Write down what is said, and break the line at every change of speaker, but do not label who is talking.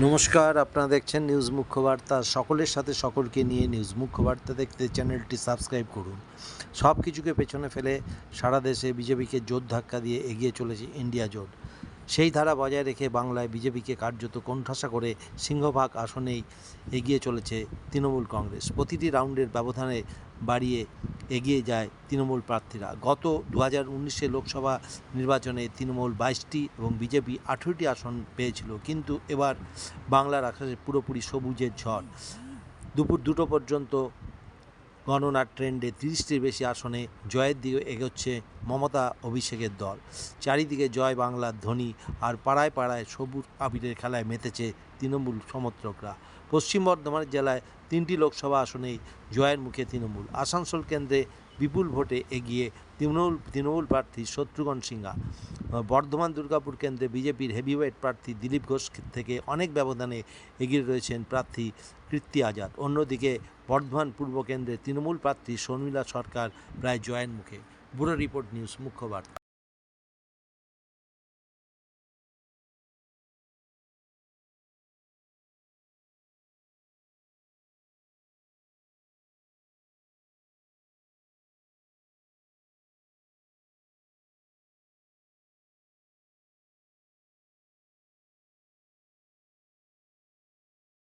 নমস্কার, আপনারা দেখছেন নিউজ মুখ্য বার্তা। সকলের সাথে সকলকে নিয়ে নিউজ মুখ্য বার্তা দেখতে চ্যানেলটি সাবস্ক্রাইব করুন। সব কিছুকে পেছনে ফেলে সারা দেশে বিজেপিকে জোর ধাক্কা দিয়ে এগিয়ে চলেছে ইন্ডিয়া জোট। সেই ধারা বজায় রেখে বাংলায় বিজেপিকে কার্যত কোণঠাসা করে সিংহভাগ আসনেই এগিয়ে চলেছে তৃণমূল কংগ্রেস। প্রতিটি রাউন্ডের ব্যবধানে বাড়িয়ে এগিয়ে যায় তৃণমূল প্রার্থীরা। গত 2019 লোকসভা নির্বাচনে তৃণমূল 22টি এবং বিজেপি 18টি আসন পেয়েছিল, কিন্তু এবার বাংলার আকাশে পুরোপুরি সবুজের ঝড়। দুপুর 2টো পর্যন্ত গণনার ট্রেন্ডে 30টির বেশি আসনে জয়ের দিকে এগোচ্ছে মমতা অভিষেকের দল। চারিদিকে জয় বাংলার ধ্বনি, আর পাড়ায় পাড়ায় সবুজ আবিরের খেলায় মেতেছে তৃণমূল সমর্থকরা। পশ্চিম বর্ধমান জেলায় 3টি লোকসভা আসনেই জয়ের মুখে তৃণমূল। আসানসোল কেন্দ্রে বিপুল ভোটে এগিয়ে তৃণমূল প্রার্থী শত্রুঘ্ন সিনহা। বর্ধমান দুর্গাপুর কেন্দ্রে বিজেপির হেভিওয়েট প্রার্থী দিলীপ ঘোষ থেকে অনেক ব্যবধানে এগিয়ে রয়েছেন প্রার্থী কীর্তি আজাদ। অন্যদিকে বর্ধমান পূর্ব কেন্দ্রে তৃণমূল প্রার্থী শর্মিলা সরকার প্রায় জয়ের মুখে। ব্যুরো রিপোর্ট, নিউজ মুখ্য বার্তা।